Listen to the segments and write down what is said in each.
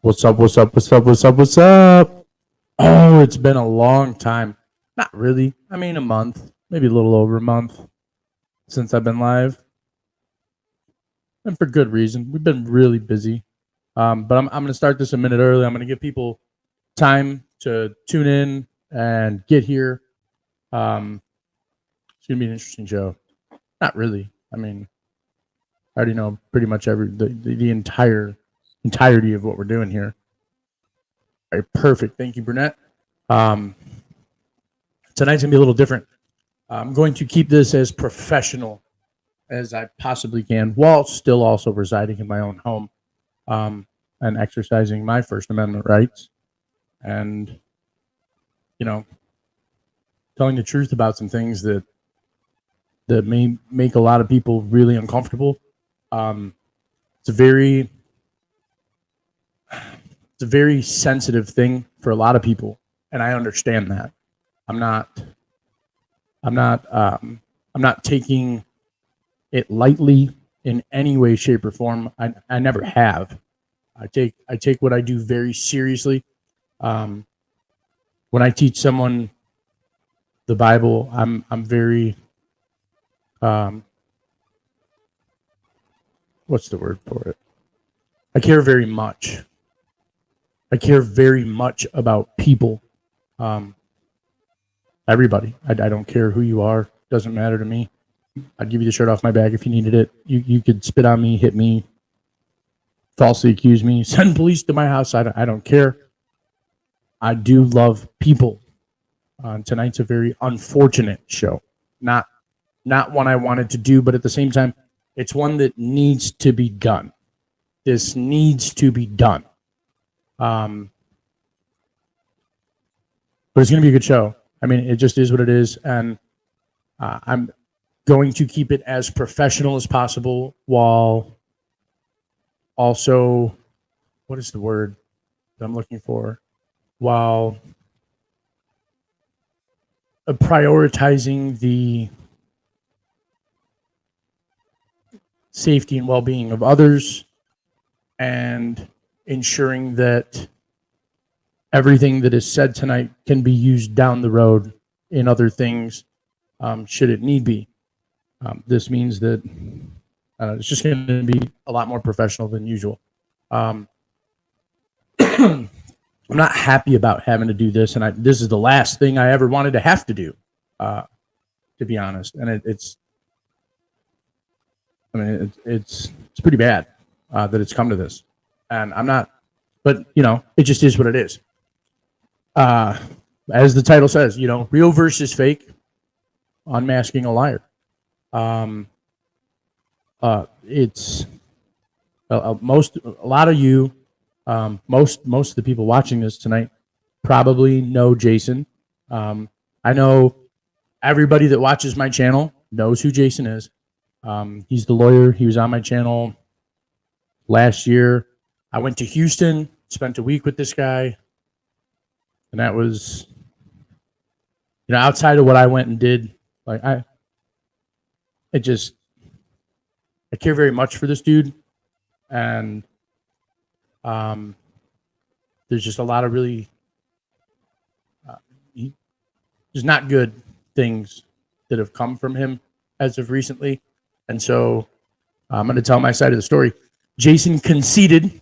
What's up? What's up? What's up? What's up? What's up? Oh, it's been a long time. Not really. I mean, a month, maybe a little over a month since I've been live, and for good reason. We've been really busy. But I'm going to start this a minute early. I'm going to give people time to tune in and get here. It's going to be an interesting show. Not really. I mean, I already know pretty much the entirety of what we're doing here. All right, perfect. Thank you, Brunette. Tonight's gonna be a little different. I'm going to keep this as professional as I possibly can, while still also residing in my own home, and exercising my First Amendment rights, and telling the truth about some things that may make a lot of people really uncomfortable. It's a very sensitive thing for a lot of people, and I understand that. I'm not taking it lightly in any way, shape, or form. I never have. I take what I do very seriously. When I teach someone the Bible, I'm very what's the word for it? I care very much. I care very much about people. Everybody. I don't care who you are. Doesn't matter to me. I'd give you the shirt off my back if you needed it. You could spit on me, hit me, falsely accuse me, send police to my house. I don't care. I do love people. Tonight's a very unfortunate show. Not one I wanted to do, but at the same time, it's one that needs to be done. This needs to be done. But it's going to be a good show. I mean, it just is what it is, and I'm going to keep it as professional as possible, while also, what is the word that I'm looking for? While prioritizing the safety and well-being of others, and ensuring that everything that is said tonight can be used down the road in other things, should it need be. This means that it's just going to be a lot more professional than usual. I'm not happy about having to do this, and this is the last thing I ever wanted to have to do, to be honest. And it's pretty bad that it's come to this, and I'm not. But it just is what it is. As the title says, real versus fake, unmasking a liar. It's a lot of you, most of the people watching this tonight probably know Jason. I know everybody that watches my channel knows who Jason is. He's the lawyer. He was on my channel last year. I went to Houston, spent a week with this guy. And that was, outside of what I went and did, I care very much for this dude. And there's just a lot of really, there's not good things that have come from him as of recently. And so I'm going to tell my side of the story. Jason conceded.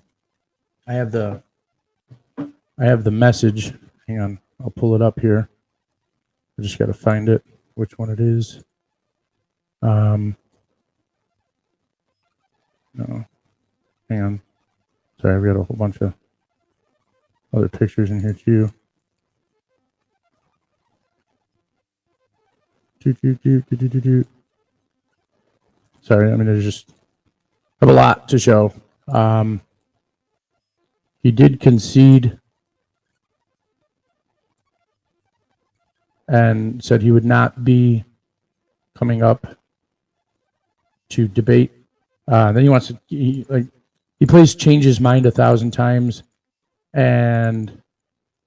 I have the message. Hang on, I'll pull it up here. I just got to find it, which one it is. No, hang on. Sorry, I've got a whole bunch of other pictures in here too. Sorry, I mean, there's just have a lot to show. He did concede and said he would not be coming up to debate. Then he wants to, he plays change his mind 1,000 times, and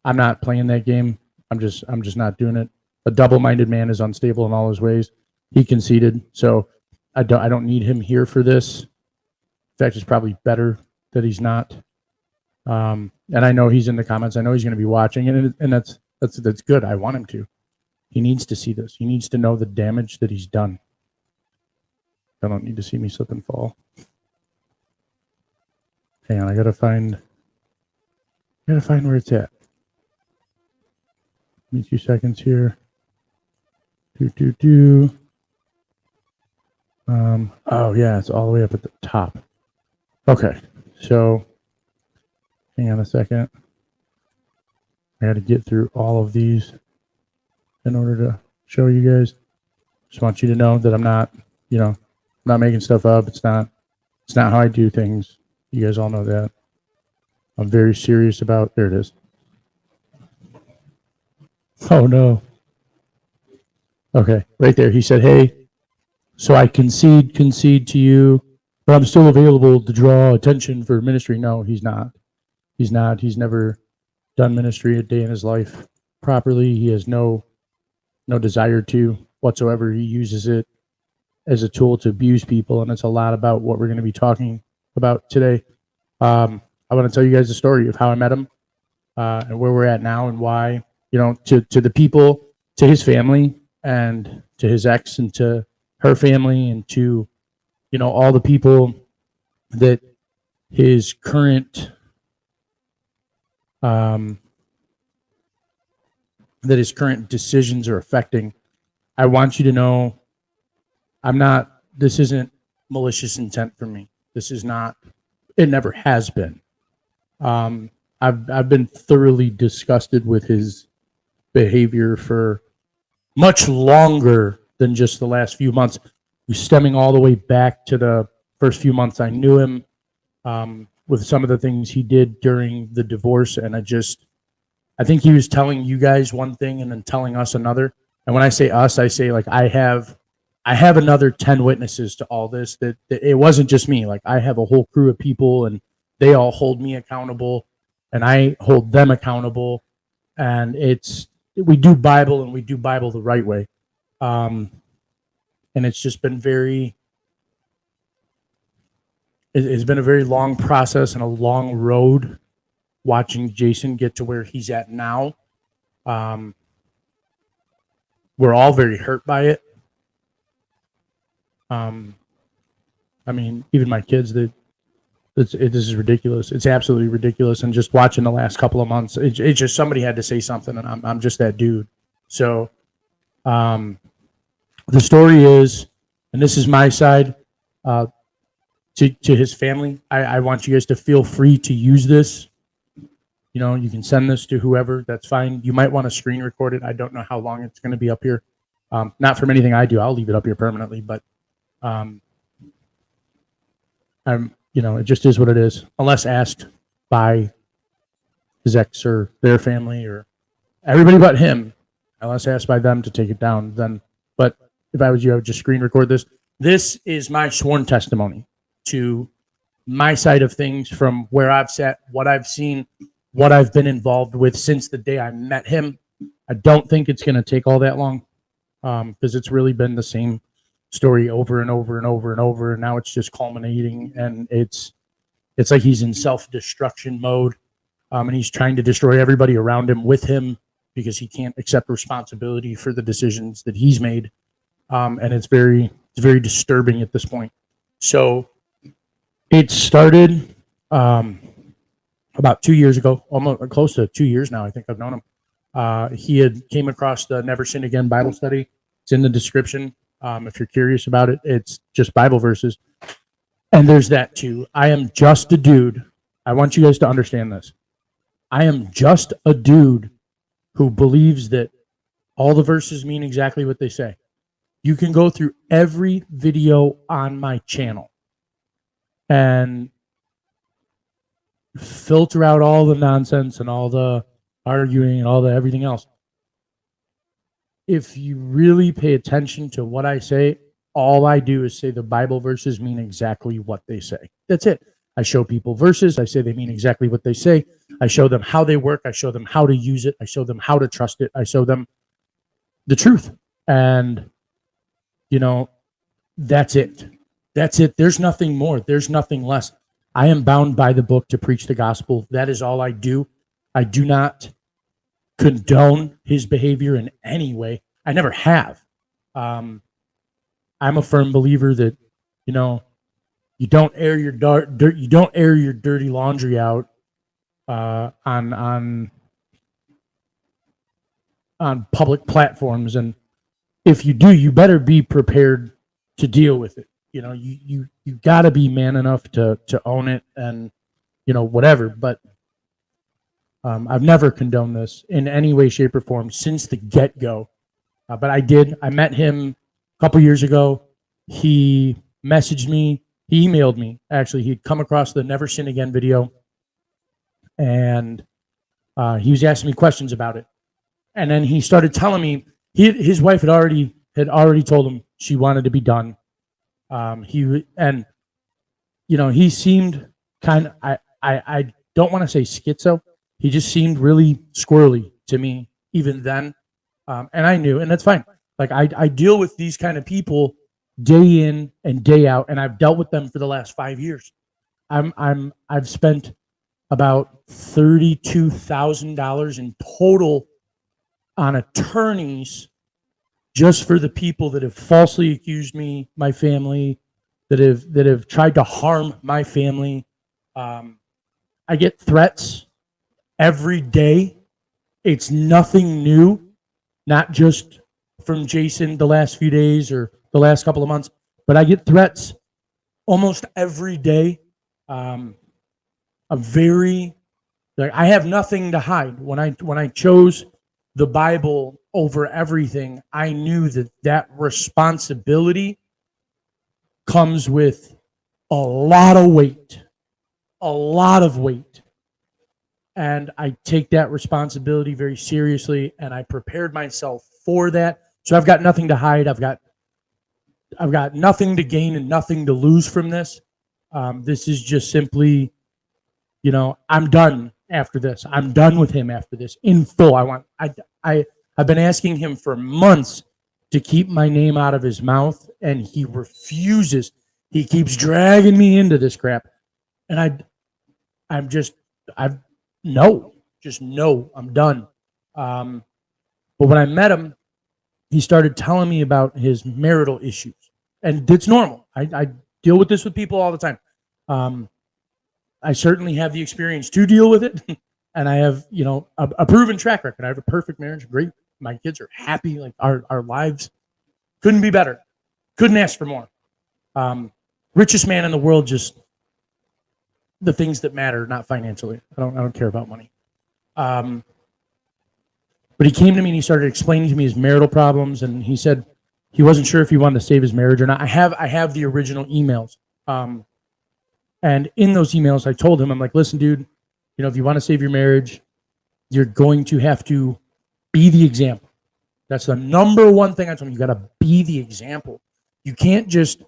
I'm not playing that game. I'm just not doing it. A double-minded man is unstable in all his ways. He conceded, so I don't need him here for this. In fact, it's probably better that he's not. And I know he's in the comments. I know he's going to be watching, and that's good. I want him to. He needs to see this. He needs to know the damage that he's done. I don't need to see me slip and fall. Hang on, I gotta find where it's at. Give me 2 seconds here. Oh yeah, it's all the way up at the top. Okay, so hang on a second. I gotta get through all of these in order to show you guys. Just want you to know that I'm not, not making stuff up. It's not how I do things. You guys all know that. I'm very serious about, there it is. Oh no. Okay, right there. He said, hey, so I concede to you, but I'm still available to draw attention for ministry. No, he's not. He's not. He's never done ministry a day in his life properly. He has no desire to whatsoever. He uses it as a tool to abuse people, and it's a lot about what we're going to be talking about today. I want to tell you guys the story of how I met him and where we're at now and why, to the people, to his family, and to his ex, and to her family, and to, all the people that his current decisions are affecting. I want you to know this isn't malicious intent for me. This is not, it never has been. I've been thoroughly disgusted with his behavior for much longer than just the last few months, stemming all the way back to the first few months I knew him, with some of the things he did during the divorce. And I think he was telling you guys one thing and then telling us another. And when I say us, I say like I have another 10 witnesses to all this, that it wasn't just me. Like I have a whole crew of people, and they all hold me accountable, and I hold them accountable. And we do Bible, and we do Bible the right way. And it's just been it's been a very long process and a long road watching Jason get to where he's at now. We're all very hurt by it. I mean, even my kids, this is ridiculous. It's absolutely ridiculous. And just watching the last couple of months, it's just somebody had to say something, and I'm just that dude. So, the story is, and this is my side, to his family. I want you guys to feel free to use this. You can send this to whoever. That's fine. You might want to screen record it. I don't know how long it's going to be up here. Not from anything I do. I'll leave it up here permanently, but it just is what it is, unless asked by his ex or their family or everybody but him, unless asked by them to take it down. Then, but if I was you, I would just screen record this. This is my sworn testimony to my side of things, from where I've sat, what I've seen, what I've been involved with since the day I met him. I don't think it's going to take all that long, because it's really been the same story over and over and over and over, and now it's just culminating, and it's like he's in self-destruction mode, and he's trying to destroy everybody around him with him, because he can't accept responsibility for the decisions that he's made, and it's very disturbing at this point. So it started about 2 years ago, almost close to 2 years now. I think I've known him. He had came across the Never Sin Again Bible study. It's in the description. If you're curious about it, it's just Bible verses. And there's that too. I am just a dude. I want you guys to understand this. I am just a dude who believes that all the verses mean exactly what they say. You can go through every video on my channel and filter out all the nonsense and all the arguing and all the everything else. If you really pay attention to what I say, all I do is say the Bible verses mean exactly what they say. That's it. I show people verses. I say they mean exactly what they say. I show them how they work. I show them how to use it. I show them how to trust it. I show them the truth. And, that's it. That's it. There's nothing more. There's nothing less. I am bound by the book to preach the gospel. That is all I do. I do not condone his behavior in any way. I never have. I'm a firm believer that, you know, you don't air your you don't air your dirty laundry out on public platforms, and if you do, you better be prepared to deal with it. You know, you got to be man enough to own it, and whatever. But I've never condoned this in any way, shape, or form since the get go. But I met him a couple years ago. He messaged me. He emailed me. Actually, he'd come across the Never Sin Again video, and he was asking me questions about it. And then he started telling me his wife had already told him she wanted to be done. He seemed kind of, I don't want to say schizo. He just seemed really squirrely to me even then. And I knew, and that's fine. Like I deal with these kind of people day in and day out, and I've dealt with them for the last 5 years. I've spent about $32,000 in total on attorneys just for the people that have falsely accused me, my family, that have tried to harm my family. I get threats every day. It's nothing new, not just from Jason the last few days or the last couple of months, but I get threats almost every day. I have nothing to hide. When I chose the Bible over everything, I knew that responsibility comes with a lot of weight. And I take that responsibility very seriously, and I prepared myself for that. So I've got nothing to hide. I've got nothing to gain and nothing to lose from this. This is just simply, I'm done after this. I'm done with him after this in full. I've been asking him for months to keep my name out of his mouth, and he refuses. He keeps dragging me into this crap. And no, I'm done. But when I met him, he started telling me about his marital issues, and it's normal. I deal with this with people all the time. I certainly have the experience to deal with it, and I have, a proven track record. I have a perfect marriage, great. My kids are happy. Like our lives couldn't be better. Couldn't ask for more. Richest man in the world, just the things that matter, not financially. I don't care about money. But he came to me and he started explaining to me his marital problems, and he said he wasn't sure if he wanted to save his marriage or not. I have the original emails. And in those emails, I told him, I'm like, listen, dude, if you want to save your marriage, you're going to have to be the example. That's the number one thing I told him. You got to be the example. You can't just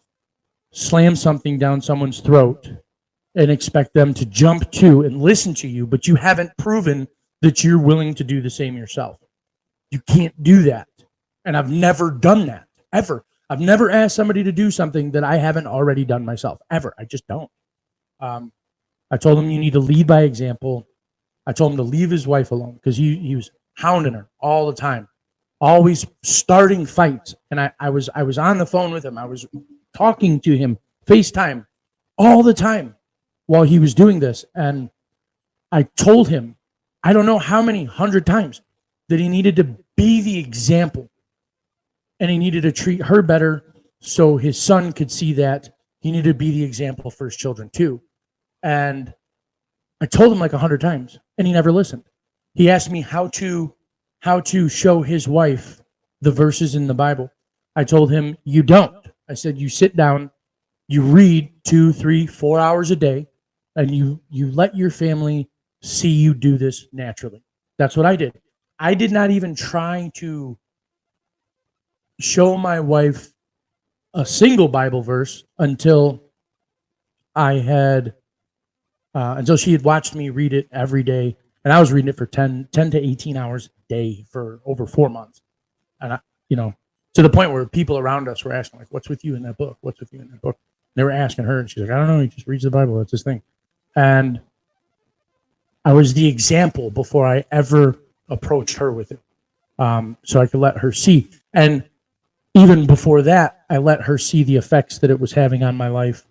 slam something down someone's throat and expect them to jump to and listen to you, but you haven't proven that you're willing to do the same yourself. You can't do that. And I've never done that, ever. I've never asked somebody to do something that I haven't already done myself, ever. I just don't. I told him you need to lead by example. I told him to leave his wife alone because he was hounding her all the time, always starting fights. And I was on the phone with him. I was talking to him, FaceTime, all the time while he was doing this. And I told him, I don't know how many 100 times, that he needed to be the example, and he needed to treat her better so his son could see that. He needed to be the example for his children too. And I told him like 100 times, and he never listened. He asked me how to show his wife the verses in the Bible. I told him, you don't. I said, you sit down, you read 2, 3, 4 hours a day, and you let your family see you do this naturally. That's what I did. I did not even try to show my wife a single Bible verse until she had watched me read it every day. And I was reading it for 10 to 18 hours a day for over 4 months. And to the point where people around us were asking, like, what's with you in that book? What's with you in that book? And they were asking her, and she's like, I don't know, he just reads the Bible. That's his thing. And I was the example before I ever approached her with it. So I could let her see. And even before that, I let her see the effects that it was having on my life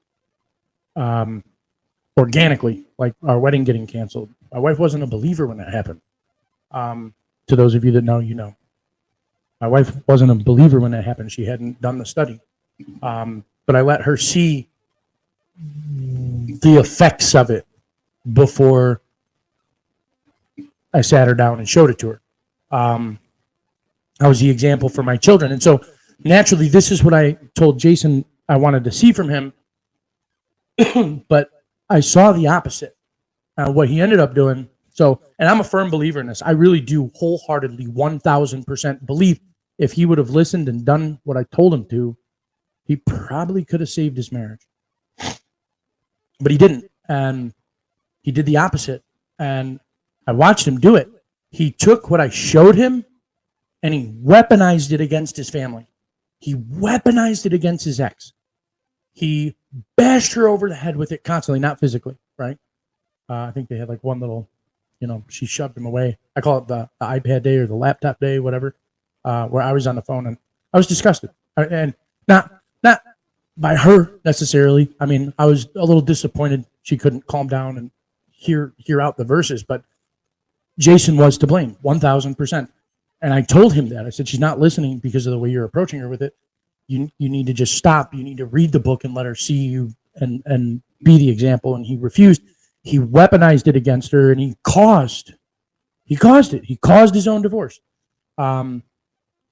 organically, like our wedding getting canceled. My wife wasn't a believer when that happened. To those of you that know, you know. My wife wasn't a believer when that happened. She hadn't done the study. But I let her see the effects of it before I sat her down and showed it to her. I was the example for my children. And so naturally, this is what I told Jason I wanted to see from him. But I saw the opposite. What he ended up doing. So, and I'm a firm believer in this. I really do wholeheartedly 1,000% believe if he would have listened and done what I told him to, he probably could have saved his marriage. But he didn't. And he did the opposite. And I watched him do it. He took what I showed him and he weaponized it against his family. He weaponized it against his ex. He bashed her over the head with it constantly, not physically, right? I think they had like one little, she shoved him away. I call it the iPad day or the laptop day, whatever, where I was on the phone and I was disgusted. And not by her necessarily. I mean, I was a little disappointed she couldn't calm down and hear out the verses, but Jason was to blame, 1,000%. And I told him that. I said, she's not listening because of the way you're approaching her with it. You need to just stop. You need to read the book and let her see you and be the example. And he refused. He weaponized it against her, and he caused it. He caused his own divorce. And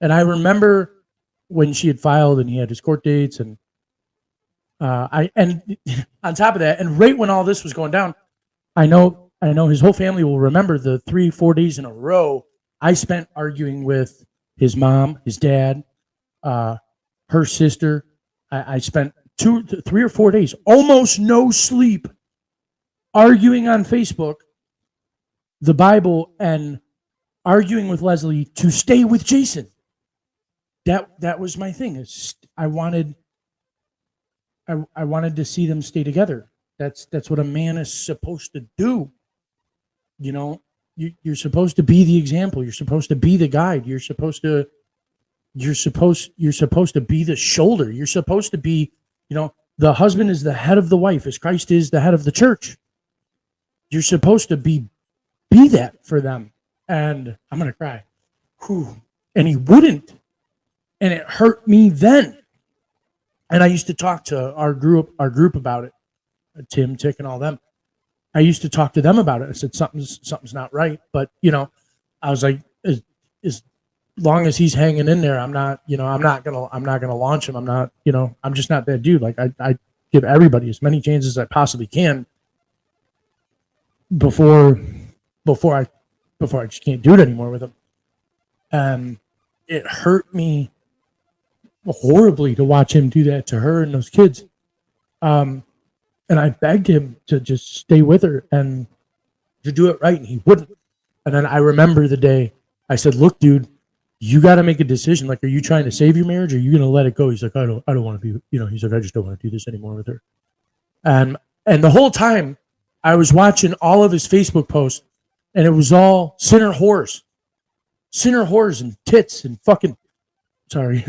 I remember when she had filed and he had his court dates, and on top of that, and right when all this was going down, I know his whole family will remember the 3-4 days in a row I spent arguing with his mom, his dad, her sister. I spent 3 or 4 days, almost no sleep, arguing on Facebook, the Bible, and arguing with Leslie to stay with Jason. That was my thing. I wanted to see them stay together. That's what a man is supposed to do. You're supposed to be the example. You're supposed to be the guide. You're supposed to be the shoulder. You're supposed to be, the husband is the head of the wife as Christ is the head of the church. You're supposed to be that for them. And I'm going to cry. Whew. And he wouldn't. And it hurt me then. And I used to talk to our group about it. Tim, Tick, and all them. I used to talk to them about it. I said, something's not right. But, I was like, as long as he's hanging in there, I'm not gonna launch him. I'm not, I'm just not that dude. Like I give everybody as many chances as I possibly can before I just can't do it anymore with him. And it hurt me horribly to watch him do that to her and those kids. And I begged him to just stay with her and to do it right, and he wouldn't. And then I remember the day I said, "Look, dude, you got to make a decision. Like, are you trying to save your marriage, or are you going to let it go?" He's like, "I don't want to be." He's like, "I just don't want to do this anymore with her." And the whole time, I was watching all of his Facebook posts, and it was all sinner whores and tits and fucking. Sorry,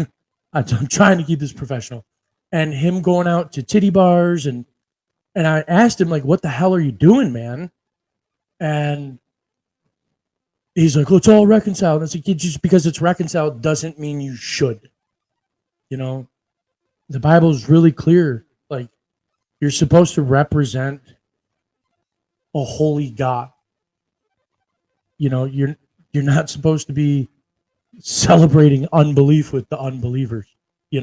I'm trying to keep this professional. And him going out to titty bars and I asked him, like, what the hell are you doing, man? And he's like, let's all reconcile. And it's like, just because it's reconciled doesn't mean you should. The Bible is really clear. Like, you're supposed to represent a holy God. You're not supposed to be celebrating unbelief with the unbelievers, He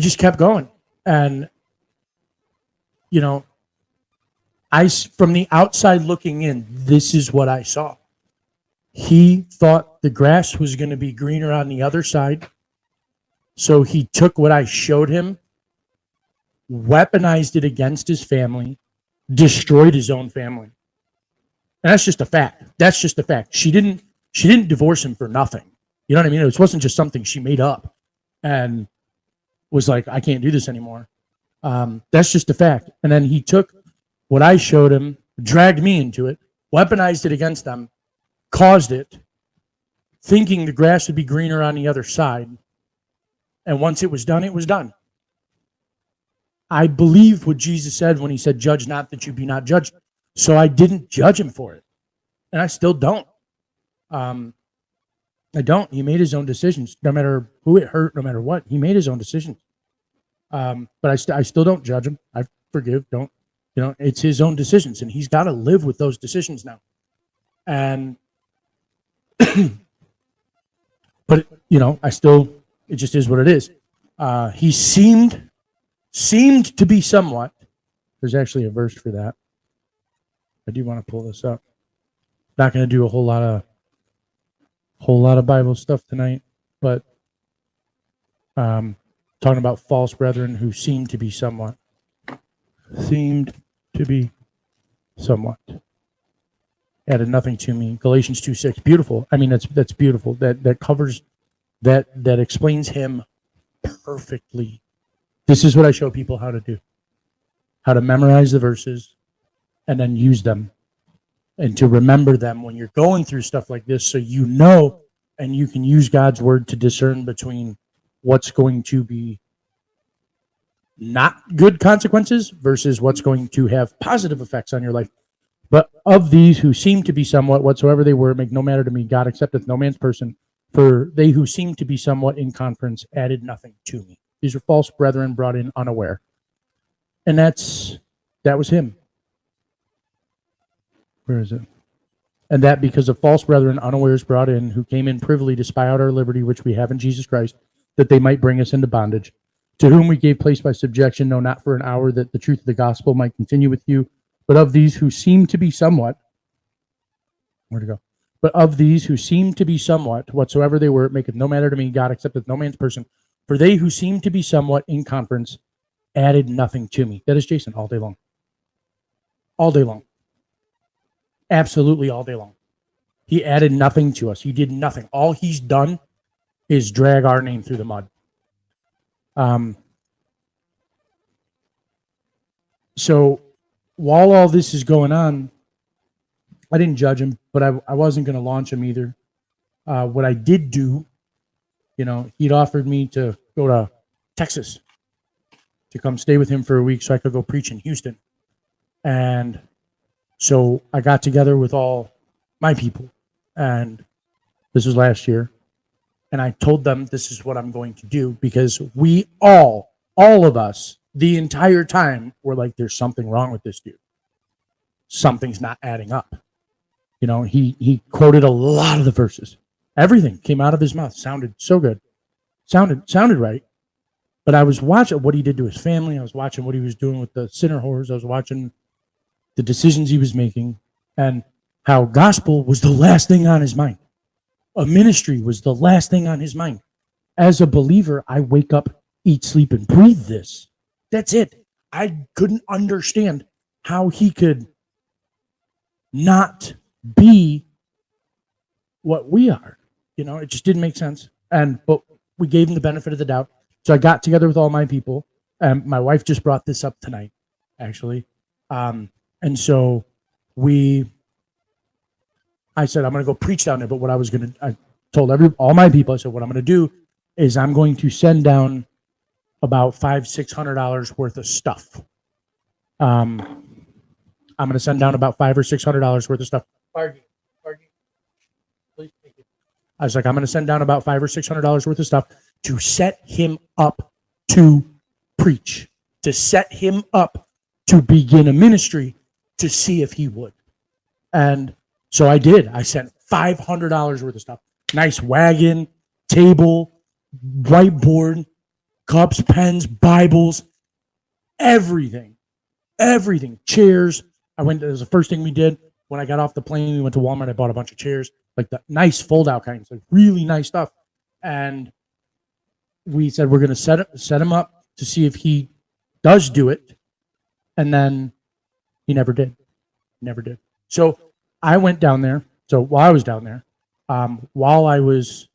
just kept going. And, from the outside looking in, this is what I saw. He thought the grass was going to be greener on the other side. So he took what I showed him, weaponized it against his family, destroyed his own family. And that's just a fact. That's just a fact. She didn't divorce him for nothing. You know what I mean? It wasn't just something she made up and was like, I can't do this anymore. That's just a fact. And then he took what I showed him, dragged me into it, weaponized it against them, caused it, thinking the grass would be greener on the other side. And once it was done, it was done. I believe what Jesus said when he said, judge not that you be not judged. So I didn't judge him for it. And I still don't. I don't. He made his own decisions, no matter who it hurt, no matter what. He made his own decisions. But I still don't judge him. I forgive. Don't. It's his own decisions, and he's got to live with those decisions now. And, but I still. It just is what it is. He seemed to be somewhat. There's actually a verse for that. I do want to pull this up. Not going to do a whole lot of Bible stuff tonight, but talking about false brethren who seemed to be somewhat. Added nothing to me. Galatians 2:6. Beautiful. I mean, that's beautiful. That covers that explains him perfectly. This is what I show people how to do. How to memorize the verses and then use them. And to remember them when you're going through stuff like this, so and you can use God's word to discern between what's going to be not good consequences versus what's going to have positive effects on your life. But of these who seem to be somewhat, whatsoever they were, make no matter to me. God accepteth no man's person. For they who seem to be somewhat in conference added nothing to me. These are false brethren brought in unaware. And that was him. Where is it? And that because of false brethren unawares brought in, who came in privily to spy out our liberty, which we have in Jesus Christ, that they might bring us into bondage, to whom we gave place by subjection, no, not for an hour, that the truth of the gospel might continue with you. But of these who seem to be somewhat, where to go? But of these who seem to be somewhat, whatsoever they were, it maketh no matter to me. God accepteth no man's person. For they who seem to be somewhat in conference added nothing to me. That is Jason all day long. All day long. Absolutely all day long. He added nothing to us. He did nothing. All he's done is drag our name through the mud. So while all this is going on, I didn't judge him, but I wasn't going to launch him either. What I did do, he'd offered me to go to Texas to come stay with him for a week so I could go preach in Houston. And so I got together with all my people, and this was last year, and I told them this is what I'm going to do, because we all of us, the entire time, were like, there's something wrong with this dude. Something's not adding up. He quoted a lot of the verses. Everything came out of his mouth. Sounded so good. Sounded right. But I was watching what he did to his family. I was watching what he was doing with the sinner whores. I was watching the decisions he was making, and how gospel was the last thing on his mind. A ministry was the last thing on his mind. As a believer, I wake up, eat, sleep, and breathe this. That's it. I couldn't understand how he could not be what we are. It just didn't make sense. But we gave him the benefit of the doubt. So I got together with all my people, and my wife just brought this up tonight, actually. And so I said, I'm going to go preach down there. But what I told all my people, I said, what I'm going to do is I'm going to send down about $500-600 worth of stuff. I'm going to send down about $500 or $600 worth of stuff. Pardon. Please, thank you. I was like, I'm going to send down about $500 or $600 worth of stuff to set him up to preach, to set him up to begin a ministry, to see if he would. And so I did. I sent $500 worth of stuff. Nice wagon, table, whiteboard, cups, pens, Bibles, everything. Chairs. It was the first thing we did. When I got off the plane, we went to Walmart. I bought a bunch of chairs, like the nice fold-out kinds, like really nice stuff. And we said we're going to set him up to see if he does do it. And then he never did. So I went down there. So while I was down there, while I was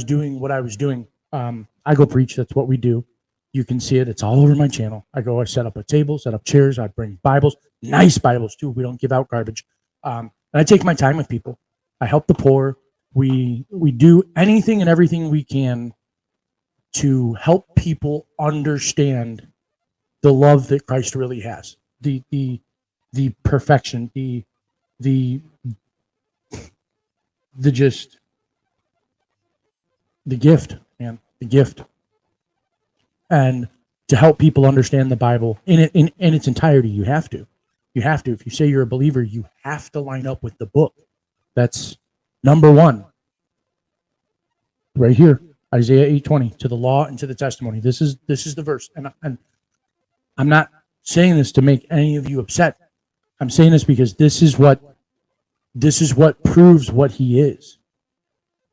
doing what I was doing, I go preach. That's what we do. You can see it. It's all over my channel. I set up a table, set up chairs. I bring Bibles, nice Bibles too. We don't give out garbage. And I take my time with people. I help the poor. We do anything and everything we can to help people understand the love that Christ really has, the perfection, the just the gift, man, the gift, and to help people understand the Bible in its entirety. You have to. If you say you're a believer, you have to line up with the book. That's number one, right here, Isaiah 8:20. To the law and to the testimony. This is the verse, and I'm not saying this to make any of you upset. I'm saying this because this is what proves what he is.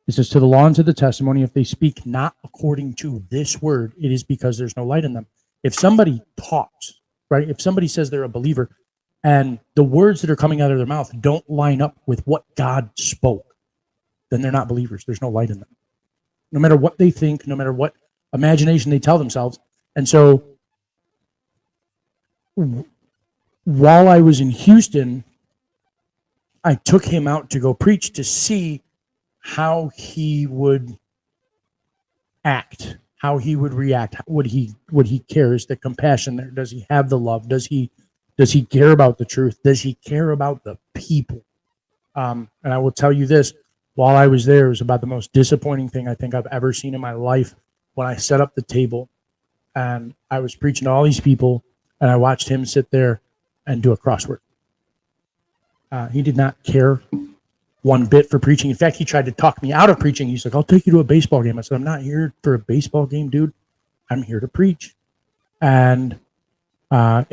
It says, to the law and to the testimony, if they speak not according to this word, it is because there's no light in them. If somebody talks, right? If somebody says they're a believer and the words that are coming out of their mouth don't line up with what God spoke, then they're not believers. There's no light in them. No matter what they think, no matter what imagination they tell themselves. And so while I was in Houston, I took him out to go preach to see how he would act, how he would react. Would he care? Is the compassion there? Does he have the love? Does he care about the truth? Does he care about the people? And I will tell you this, while I was there, it was about the most disappointing thing I think I've ever seen in my life when I set up the table and I was preaching to all these people and I watched him sit there and do a crossword. He did not care one bit for preaching. In fact, he tried to talk me out of preaching. He's like, I'll take you to a baseball game. I said, I'm not here for a baseball game, dude. I'm here to preach. And then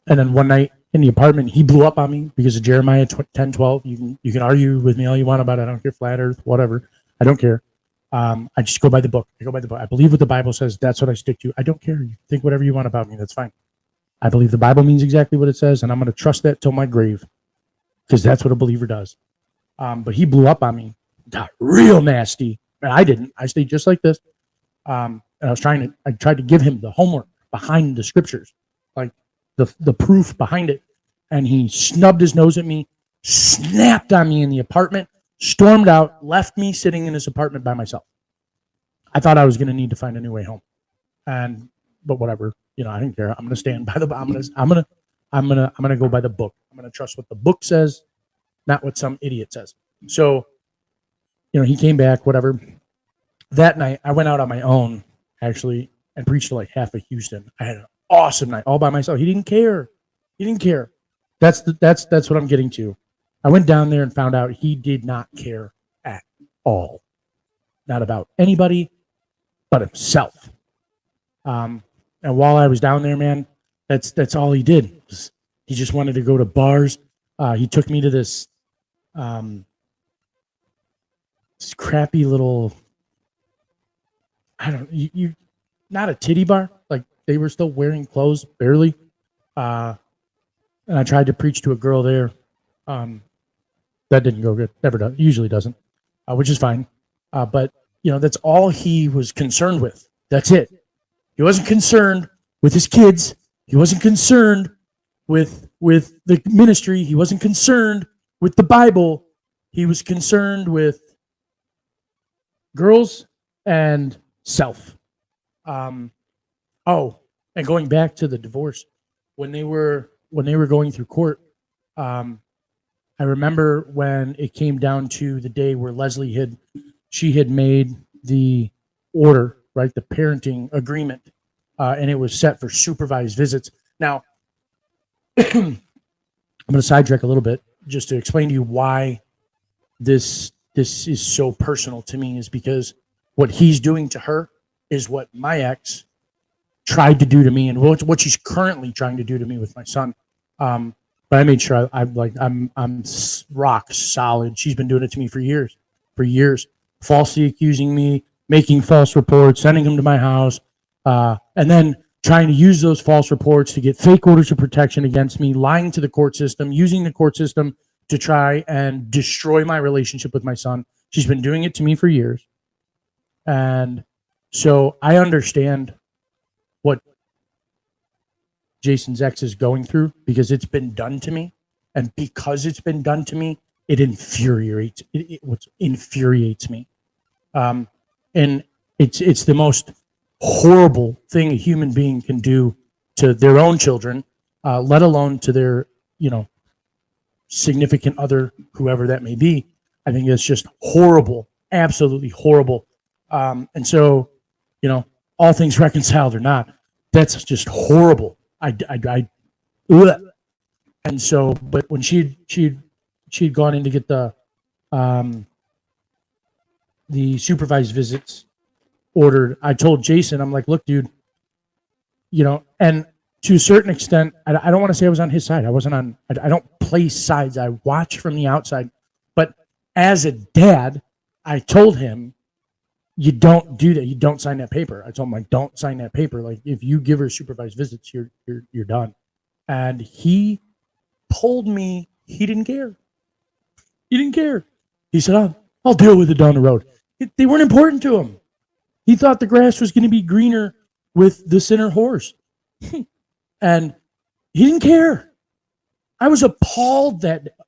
one night in the apartment, he blew up on me because of Jeremiah 10:12. You can argue with me all you want about it. I don't care, flat earth, whatever. I don't care. I just go by the book. I believe what the Bible says. That's what I stick to. I don't care. You think whatever you want about me. That's fine. I believe the Bible means exactly what it says, and I'm going to trust that till my grave because that's what a believer does. But he blew up on me, got real nasty. And I didn't. I stayed just like this. And I tried to give him the homework behind the scriptures, like the proof behind it. And he snubbed his nose at me, snapped on me in the apartment, stormed out, left me sitting in his apartment by myself. I thought I was going to need to find a new way home. But whatever, I didn't care. I'm going to stand by the. I'm going to go by the book. I'm going to trust what the book says, not what some idiot says. So, he came back, whatever. That night, I went out on my own, actually, and preached to like half of Houston. I had an awesome night all by myself. He didn't care. That's what I'm getting to. I went down there and found out he did not care at all. Not about anybody but himself. And while I was down there, man, that's all he did. He just wanted to go to bars. He took me to this crappy little, you not a titty bar. Like they were still wearing clothes, barely. And I tried to preach to a girl there. That didn't go good. Never does. Usually doesn't, which is fine. But that's all he was concerned with. That's it. He wasn't concerned with his kids. He wasn't concerned with the ministry. He wasn't concerned with the Bible. He was concerned with girls and self. And going back to the divorce, when they were going through court, I remember when it came down to the day where Leslie had made the order, right, the parenting agreement, and it was set for supervised visits. Now, I'm going to sidetrack a little bit just to explain to you why this is so personal to me, is because what he's doing to her is what my ex tried to do to me, and what she's currently trying to do to me with my son. But I made sure I'm rock solid. She's been doing it to me for years, falsely accusing me, making false reports, sending them to my house, and then trying to use those false reports to get fake orders of protection against me, lying to the court system, using the court system to try and destroy my relationship with my son. She's been doing it to me for years. And so I understand what Jason's ex is going through, because it's been done to me. And because it's been done to me, it infuriates me. And it's the most horrible thing a human being can do to their own children, let alone to their, significant other, whoever that may be. I think it's just horrible, absolutely horrible. And so, all things reconciled or not, that's just horrible. Ugh. And so, but when she'd gone in to get the supervised visits ordered, I told Jason, I'm like, look, dude, and to a certain extent, I don't want to say I was on his side. I wasn't on. I don't play sides. I watch from the outside. But as a dad, I told him, you don't do that. You don't sign that paper. I told him, like, don't sign that paper. Like, if you give her supervised visits, you're done. And he told me he didn't care. He didn't care. He said, I'll deal with it down the road. They weren't important to him. He thought the grass was going to be greener with the center horse. And he didn't care. I was appalled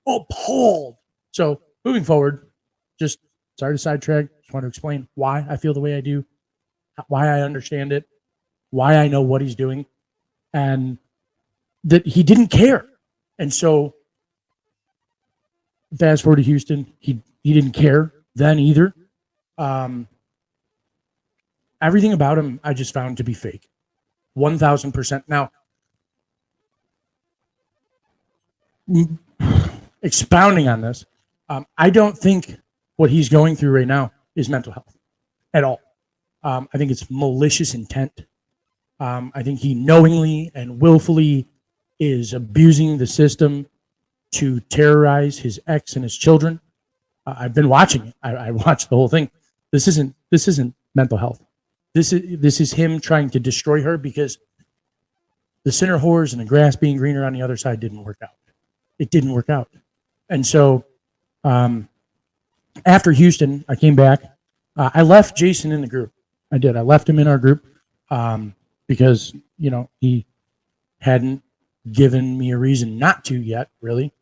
appalled. So moving forward, just sorry to sidetrack. Just want to explain why I feel the way I do, why I understand it, why I know what he's doing, and that he didn't care. And so fast forward to Houston, he didn't care then either. Everything about him I just found to be fake. 1,000%. Now, expounding on this, I don't think what he's going through right now is mental health at all. I think it's malicious intent. I think he knowingly and willfully is abusing the system to terrorize his ex and his children. I've been watching it. I watched the whole thing. This isn't mental health. This is him trying to destroy her, because the center whores and the grass being greener on the other side didn't work out. It didn't work out. And so after Houston, I came back. I left Jason in the group. I did. I left him in our group because, he hadn't given me a reason not to yet, really.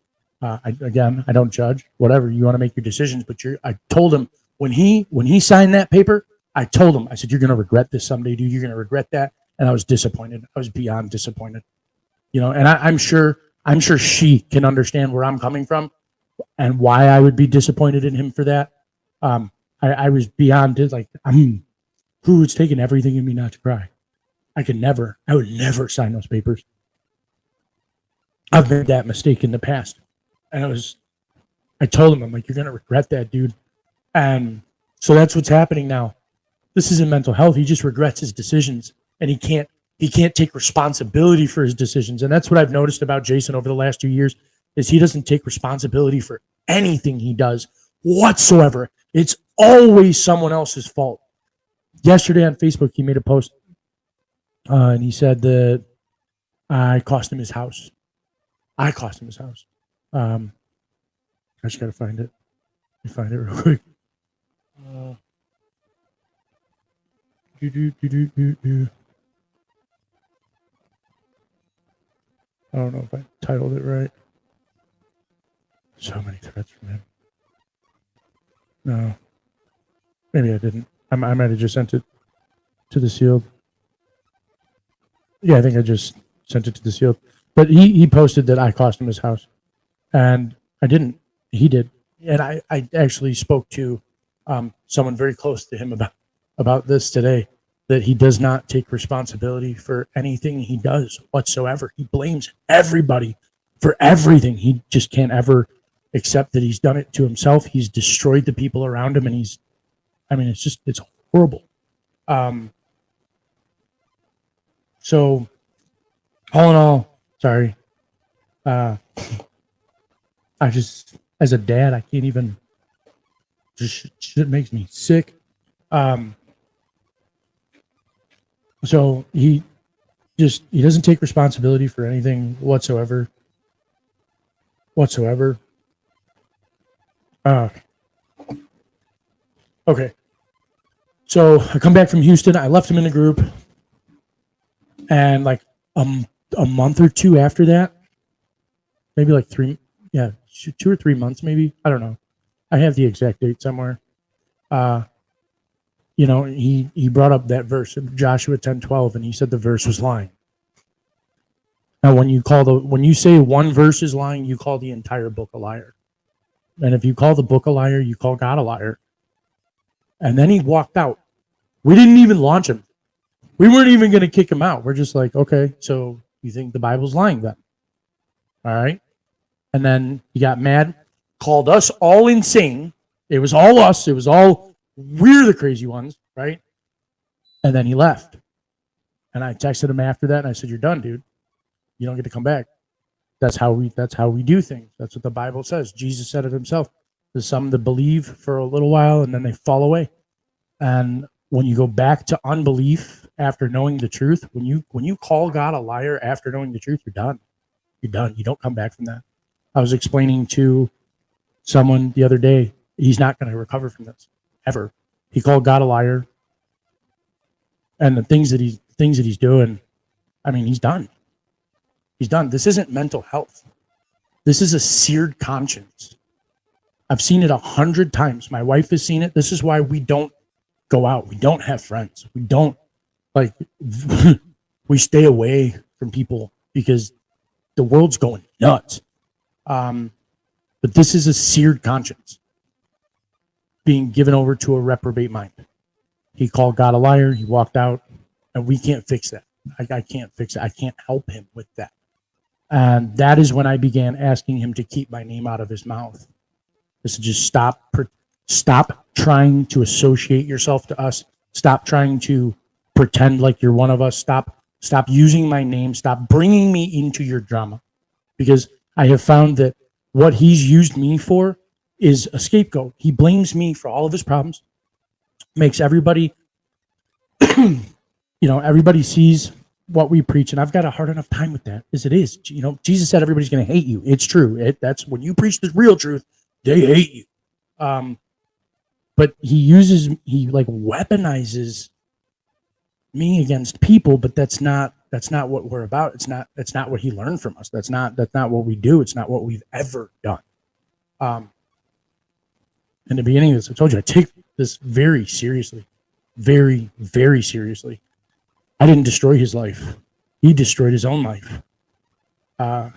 I don't judge. Whatever, you want to make your decisions, but I told him when he signed that paper, I told him, I said, you're going to regret this someday, dude. You're going to regret that. And I was disappointed. I was beyond disappointed. And I'm sure she can understand where I'm coming from and why I would be disappointed in him for that. I was beyond it. Like, it's taken everything in me not to cry. I would never sign those papers. I've made that mistake in the past. And I told him, I'm like, you're going to regret that, dude. And so that's what's happening now. This isn't mental health. He just regrets his decisions, and he can't take responsibility for his decisions. And that's what I've noticed about Jason over the last 2 years, is he doesn't take responsibility for anything he does whatsoever. It's always someone else's fault. Yesterday on Facebook, he made a post, and he said that I cost him his house. I cost him his house. I just got to find it. Let me find it real quick. I don't know if I titled it right. So many threats from him. No. Maybe I didn't. I might have just sent it to the sealed. Yeah, I think I just sent it to the sealed. But he posted that I cost him his house. And I didn't. He did. And I actually spoke to someone very close to him about this today, that he does not take responsibility for anything he does whatsoever. He blames everybody for everything. He just can't ever accept that he's done it to himself. He's destroyed the people around him, and it's horrible. So all in all, sorry. I just, as a dad, I can't even, just shit makes me sick. So he doesn't take responsibility for anything whatsoever. Okay. So I come back from Houston. I left him in the group. And like a month or two after that, maybe like 2 or 3 months, maybe. I don't know. I have the exact date somewhere. He brought up that verse in Joshua 10:12, and he said the verse was lying. Now, when you say one verse is lying, you call the entire book a liar. And if you call the book a liar, you call God a liar. And then he walked out. We didn't even launch him. We weren't even going to kick him out. We're just like, okay, so you think the Bible's lying then? All right. And then he got mad, called us all insane. It was all us. We're the crazy ones, right? And then he left. And I texted him after that, and I said, "You're done, dude. You don't get to come back." That's how we do things. That's what the Bible says. Jesus said it himself. There's some that believe for a little while, and then they fall away. And when you go back to unbelief after knowing the truth, when you call God a liar after knowing the truth, you're done. You're done. You don't come back from that. I was explaining to someone the other day, he's not going to recover from this ever. He called God a liar, and the things that he's doing, I mean, he's done. He's done. This isn't mental health. This is a seared conscience. I've seen it 100 times. My wife has seen it. This is why we don't go out. We don't have friends. We don't we stay away from people because the world's going nuts. But this is a seared conscience being given over to a reprobate mind. He called God a liar. He walked out, and we can't fix that. I can't fix it. I can't help him with that. And that is when I began asking him to keep my name out of his mouth. Is to just stop trying to associate yourself to us. Stop trying to pretend like you're one of us. Stop using my name. Stop bringing me into your drama. Because I have found that what he's used me for is a scapegoat. He blames me for all of his problems. Makes everybody, everybody sees what we preach, and I've got a hard enough time with that as it is. Jesus said everybody's going to hate you. It's true. That's when you preach the real truth, they hate you. But he weaponizes me against people, but that's not what we're about. That's not what he learned from us. That's not what we do. It's not what we've ever done. In the beginning of this, I told you I take this very seriously, very, very seriously. I didn't destroy his life. He destroyed his own life.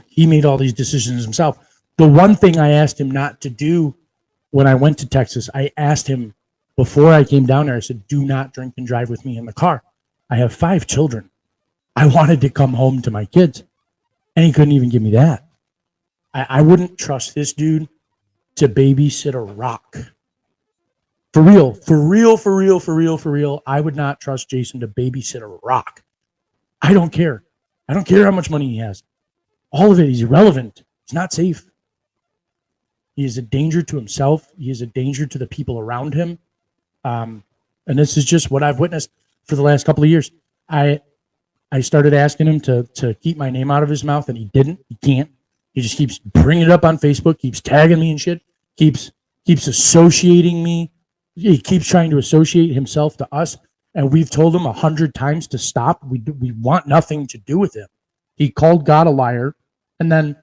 He made all these decisions himself. The one thing I asked him not to do when I went to Texas, I asked him before I came down there, I said, "Do not drink and drive with me in the car. I have 5 children. I wanted to come home to my kids." And he couldn't even give me that. I wouldn't trust this dude to babysit a rock. For real. I would not trust Jason to babysit a rock. I don't care. I don't care how much money he has. All of it is irrelevant. It's not safe. He is a danger to himself. He is a danger to the people around him. And this is just what I've witnessed for the last couple of years. I started asking him to keep my name out of his mouth, and he didn't. He can't. He just keeps bringing it up on Facebook, keeps tagging me and shit, keeps associating me. He keeps trying to associate himself to us, and we've told him 100 times to stop. We want nothing to do with him. He called God a liar, and then,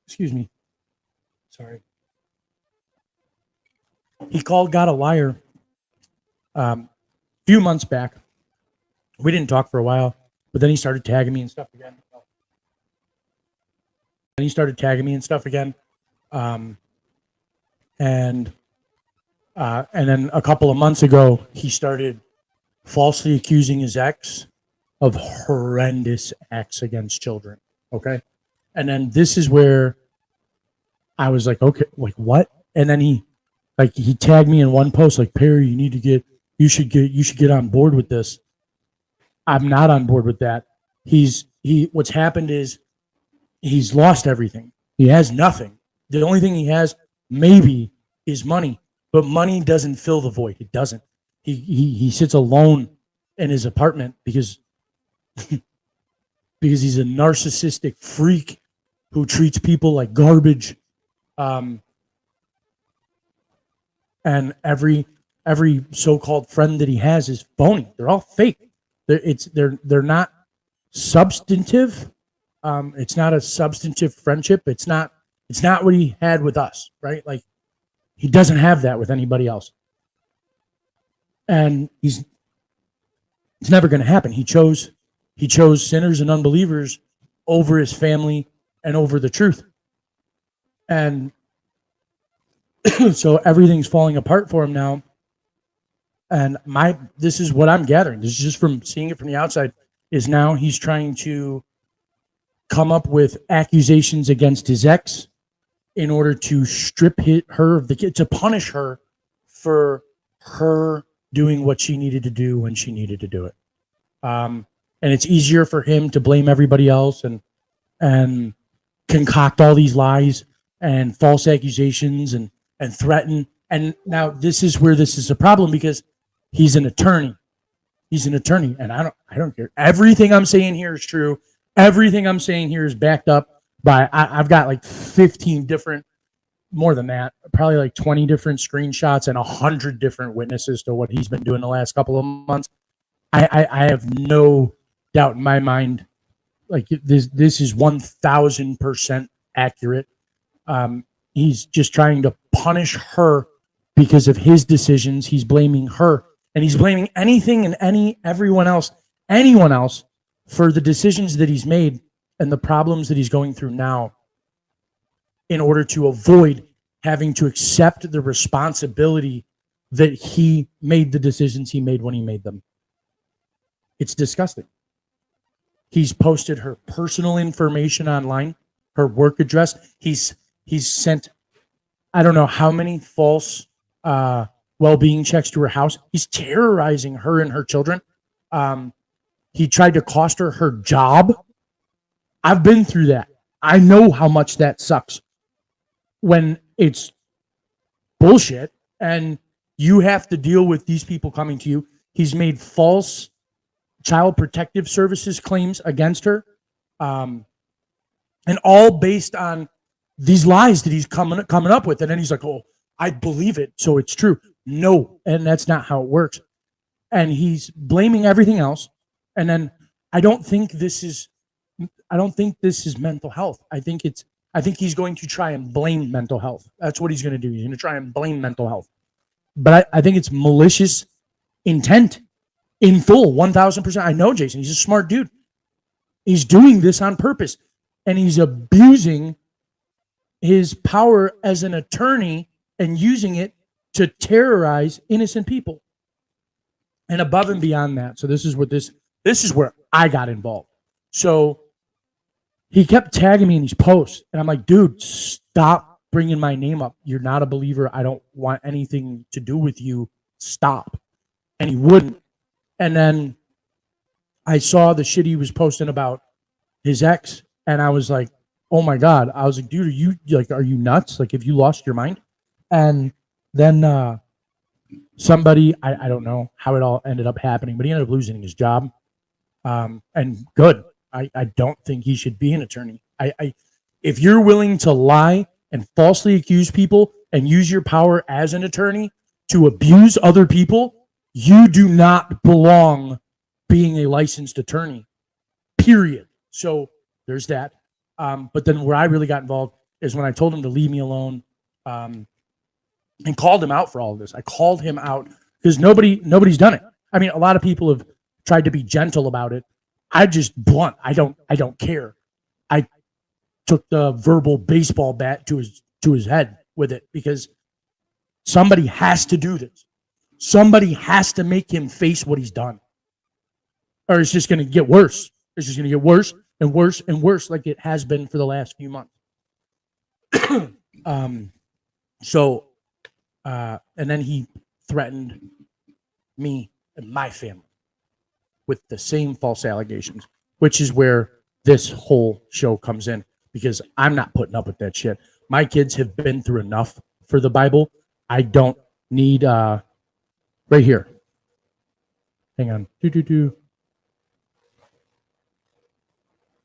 excuse me, sorry. He called God a liar a few months back. We didn't talk for a while, but then he started tagging me and stuff again. And then a couple of months ago, he started falsely accusing his ex of horrendous acts against children. Okay. And then this is where I was like, okay, like what? And then he tagged me in one post, like, "Perry, you should get on board with this." I'm not on board with that. What's happened is he's lost everything. He has nothing. The only thing he has maybe is money. But money doesn't fill the void. It doesn't. He sits alone in his apartment because he's a narcissistic freak who treats people like garbage. And every so-called friend that he has is phony. They're all fake. They're not substantive. It's not a substantive friendship. It's not what he had with us, right? Like, he doesn't have that with anybody else, and it's never going to happen. He chose sinners and unbelievers over his family and over the truth, and so everything's falling apart for him now. And this is what I'm gathering. This is just from seeing it from the outside. Is now he's trying to come up with accusations against his ex in order to strip her of the kid, to punish her for her doing what she needed to do when she needed to do it. And it's easier for him to blame everybody else and concoct all these lies and false accusations and threaten. And now this is where this is a problem, because he's an attorney. He's an attorney, and I don't care. Everything I'm saying here is true. Everything I'm saying here is backed up by, I've got like 15 different, more than that, probably like 20 different screenshots and 100 different witnesses to what he's been doing the last couple of months. I have no doubt in my mind, like this is 1,000% accurate. He's just trying to punish her because of his decisions. He's blaming her, and he's blaming anything and anyone else for the decisions that he's made and the problems that he's going through now, in order to avoid having to accept the responsibility that he made the decisions he made when he made them. It's disgusting. He's posted her personal information online, her work address. He's sent, I don't know how many false well-being checks to her house. He's terrorizing her and her children. He tried to cost her job. I've been through that. I know how much that sucks when it's bullshit and you have to deal with these people coming to you. He's made false child protective services claims against her, and all based on these lies that he's coming up with. And then he's like, oh, I believe it, so it's true. No, and that's not how it works. And he's blaming everything else. And then I don't think this is mental health. I think he's going to try and blame mental health. That's what he's going to do. He's going to try and blame mental health. But I think it's malicious intent in full, 1,000%. I know Jason. He's a smart dude. He's doing this on purpose, and he's abusing his power as an attorney and using it to terrorize innocent people. And above and beyond that, so this is where I got involved. So he kept tagging me in these posts, and I'm like, dude, stop bringing my name up. You're not a believer. I don't want anything to do with you. Stop. And he wouldn't. And then I saw the shit he was posting about his ex, and I was like, oh my God. I was like, dude, are you nuts? Like, have you lost your mind? And then somebody, I don't know how it all ended up happening, but he ended up losing his job. And good. I don't think he should be an attorney. If you're willing to lie and falsely accuse people and use your power as an attorney to abuse other people, you do not belong being a licensed attorney, period. So there's that. But then where I really got involved is when I told him to leave me alone, and called him out for all of this. I called him out because nobody's done it. I mean, a lot of people have tried to be gentle about it. I just blunt. I don't care. I took the verbal baseball bat to his head with it, because somebody has to do this. Somebody has to make him face what he's done, or it's just going to get worse. It's just going to get worse and worse and worse, like it has been for the last few months. And then he threatened me and my family with the same false allegations, which is where this whole show comes in, because I'm not putting up with that shit. My kids have been through enough for the Bible. I don't need, right here. Hang on.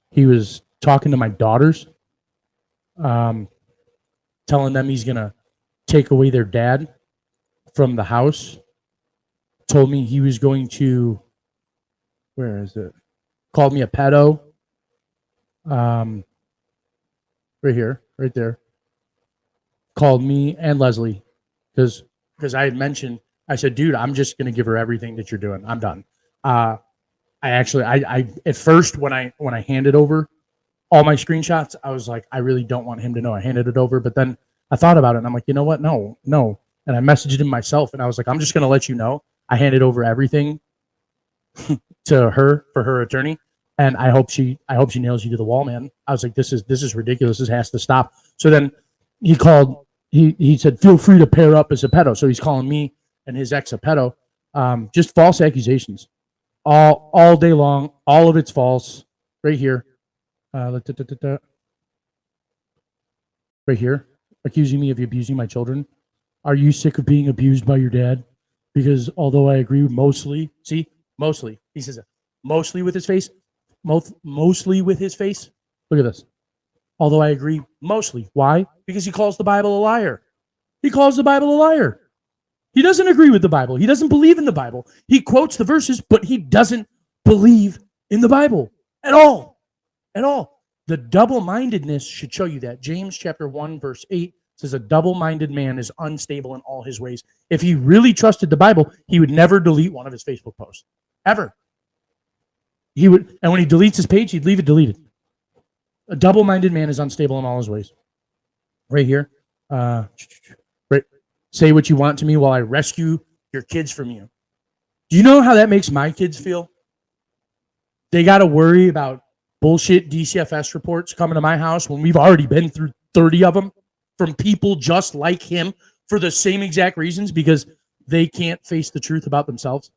He was talking to my daughters, telling them he's going to take away their dad from the house. Told me he was going to Where is it? Called me a pedo. Right here, right there. Called me and Leslie because I had mentioned. I said, dude, I'm just gonna give her everything that you're doing. I'm done. I at first when I handed over all my screenshots, I was like, I really don't want him to know I handed it over. But then I thought about it and I'm like, you know what? No. And I messaged him myself and I was like, I'm just going to let you know I handed over everything to her for her attorney. And I hope she nails you to the wall, man. I was like, this is ridiculous. This has to stop. So then he called, he said, feel free to pair up as a pedo. So he's calling me and his ex a pedo. Just false accusations all day long. All of it's false right here. Right here, accusing me of abusing my children. Are you sick of being abused by your dad? Because although I agree mostly, he says it, mostly with his face, mostly with his face. Look at this. Although I agree mostly. Why? Because he calls the Bible a liar. He calls the Bible a liar. He doesn't agree with the Bible. He doesn't believe in the Bible. He quotes the verses, but he doesn't believe in the Bible at all. At all. The double-mindedness should show you that. James chapter 1, verse 8 says a double-minded man is unstable in all his ways. If he really trusted the Bible, he would never delete one of his Facebook posts. Ever. He would, and when he deletes his page, he'd leave it deleted. A double-minded man is unstable in all his ways. Right here. Right. Say what you want to me while I rescue your kids from you. Do you know how that makes my kids feel? They got to worry about bullshit DCFS reports coming to my house when we've already been through 30 of them from people just like him for the same exact reasons because they can't face the truth about themselves.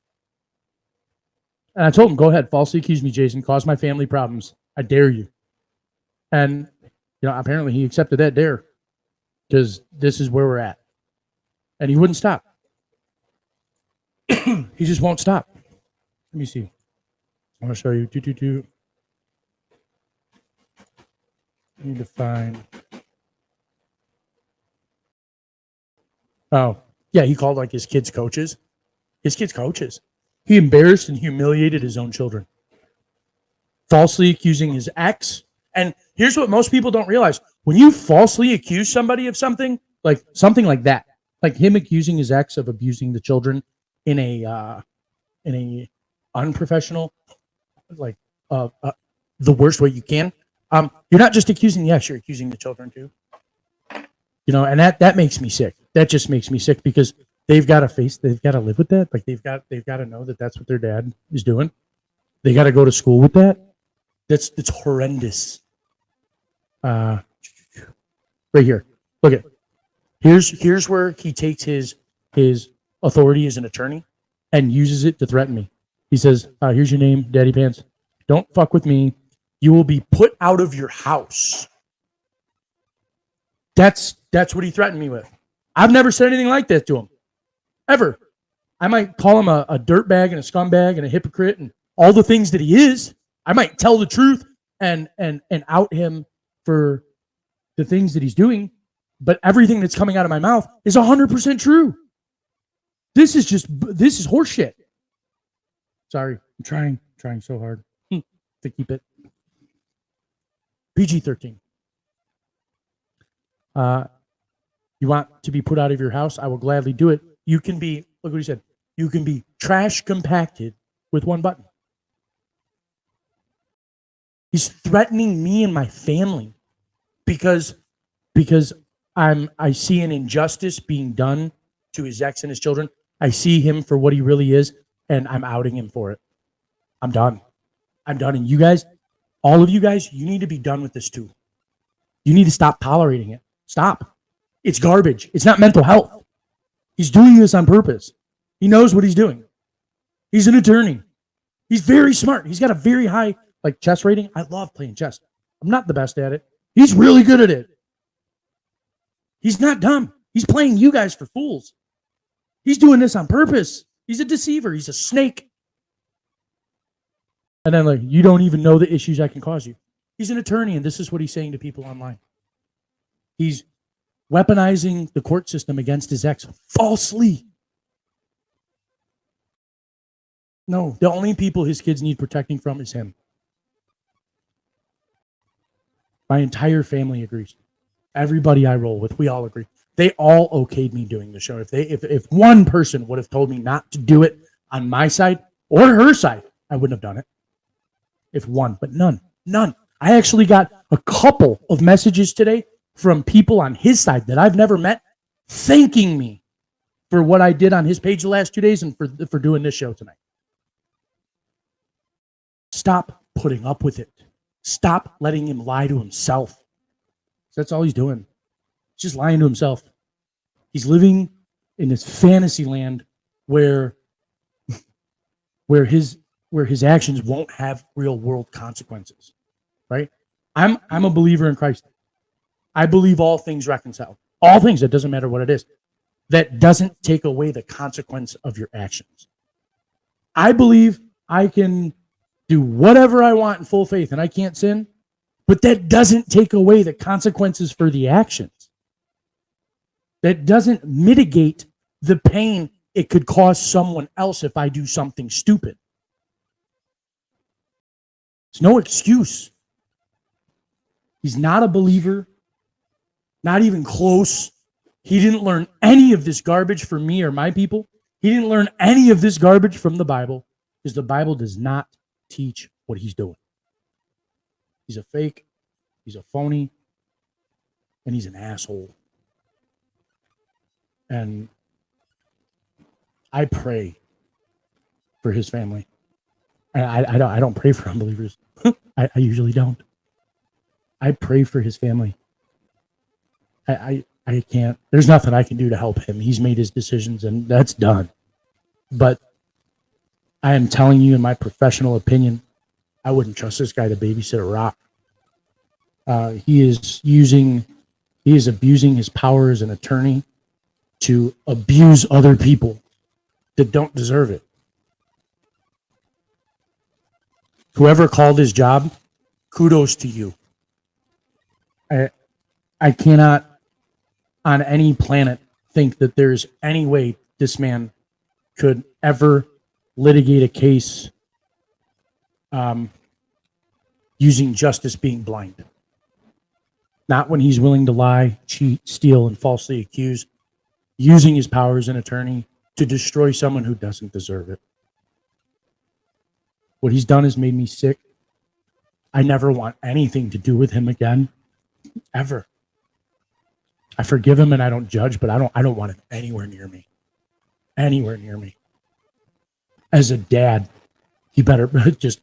And I told him, go ahead, falsely accuse me, Jason, cause my family problems. I dare you. And apparently he accepted that dare because this is where we're at. And he wouldn't stop. He just won't stop. Let me see. I want to show you. I need to find. Oh, yeah, he called like his kids' coaches. His kids' coaches. He embarrassed and humiliated his own children. Falsely accusing his ex. And here's what most people don't realize. When you falsely accuse somebody of something like that, like him accusing his ex of abusing the children in a unprofessional, like the worst way you can. You're not just accusing the ex, you're accusing the children too. And that makes me sick. That just makes me sick because they've got to live with that. Like they've got to know that that's what their dad is doing. They got to go to school with that. That's horrendous. Right here. Look at. Here's where he takes his authority as an attorney and uses it to threaten me. He says, here's your name, Daddy Pants. Don't fuck with me. You will be put out of your house. That's what he threatened me with. I've never said anything like that to him. Ever. I might call him a dirtbag and a scumbag and a hypocrite and all the things that he is. I might tell the truth and out him for the things that he's doing. But everything that's coming out of my mouth is 100% true. This is horseshit. Sorry, I'm trying so hard to keep it PG-13. You want to be put out of your house? I will gladly do it. You can be, look what he said, you can be trash compacted with one button. He's threatening me and my family because I see an injustice being done to his ex and his children. I see him for what he really is, and I'm outing him for it. I'm done. And you guys, all of you guys, you need to be done with this too. You need to stop tolerating it. Stop. It's garbage. It's not mental health. He's doing this on purpose. He knows what he's doing. He's an attorney. He's very smart. He's got a very high chess rating. I love playing chess. I'm not the best at it. He's really good at it. He's not dumb. He's playing you guys for fools. He's doing this on purpose. He's a deceiver. He's a snake. And then you don't even know the issues I can cause you. He's an attorney, and this is what he's saying to people online. He's weaponizing the court system against his ex falsely. No, the only people his kids need protecting from is him. My entire family agrees. Everybody I roll with, we all agree. They all okayed me doing the show. If one person would have told me not to do it on my side or her side, I wouldn't have done it. If one, but none. I actually got a couple of messages today from people on his side that I've never met thanking me for what I did on his page the last 2 days and for doing this show tonight. Stop putting up with it. Stop letting him lie to himself. That's all he's doing. He's just lying to himself. He's living in this fantasy land where his actions won't have real world consequences. Right? I'm a believer in Christ. I believe all things reconcile. All things, it doesn't matter what it is. That doesn't take away the consequence of your actions. I believe I can do whatever I want in full faith and I can't sin, but that doesn't take away the consequences for the actions. That doesn't mitigate the pain it could cause someone else if I do something stupid. It's no excuse. He's not a believer, not even close. He didn't learn any of this garbage from me or my people. He didn't learn any of this garbage from the Bible because the Bible does not teach what he's doing. He's a fake, he's a phony, and he's an asshole. And I pray for his family. I don't pray for unbelievers. I usually don't. I pray for his family. I can't. There's nothing I can do to help him. He's made his decisions, and that's done. But I am telling you, in my professional opinion, I wouldn't trust this guy to babysit a rock. He is abusing his power as an attorney to abuse other people that don't deserve it. Whoever called his job, kudos to you. I cannot on any planet think that there's any way this man could ever litigate a case using justice being blind. Not when he's willing to lie, cheat, steal, and falsely accuse, using his power as an attorney to destroy someone who doesn't deserve it. What he's done has made me sick. I never want anything to do with him again, ever. I forgive him and I don't judge, but I don't want him anywhere near me. Anywhere near me. As a dad, he better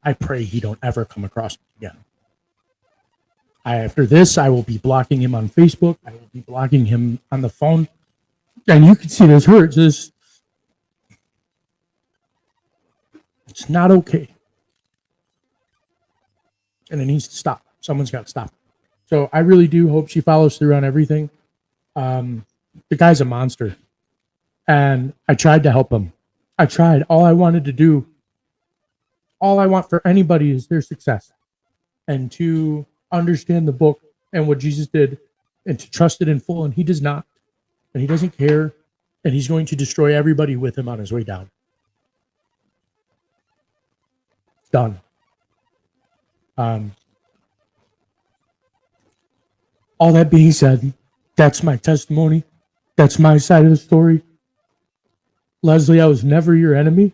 I pray he don't ever come across me again. After this, I will be blocking him on Facebook. I will be blocking him on the phone. And you can see this hurts. It's not okay. And it needs to stop. Someone's got to stop. So I really do hope she follows through on everything. The guy's a monster. And I tried to help him. I tried. All I wanted to do, all I want for anybody is their success. And to understand the book and what Jesus did and to trust it in full. And he does not. And he doesn't care. And he's going to destroy everybody with him on his way down. Done. All that being said, that's my testimony. That's my side of the story. Leslie, I was never your enemy.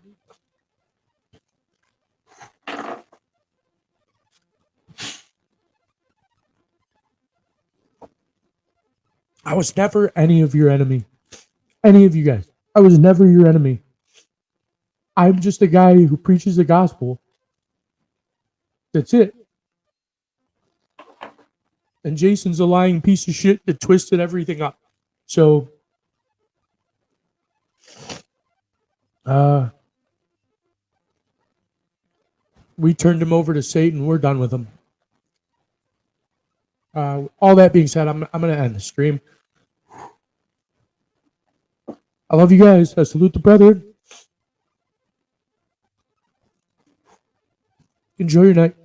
I was never any of your enemy. Any of you guys. I was never your enemy. I'm just a guy who preaches the gospel. That's it. And Jason's a lying piece of shit that twisted everything up. So, we turned him over to Satan. We're done with him. All that being said, I'm going to end the stream. I love you guys. I salute the brethren. Enjoy your night.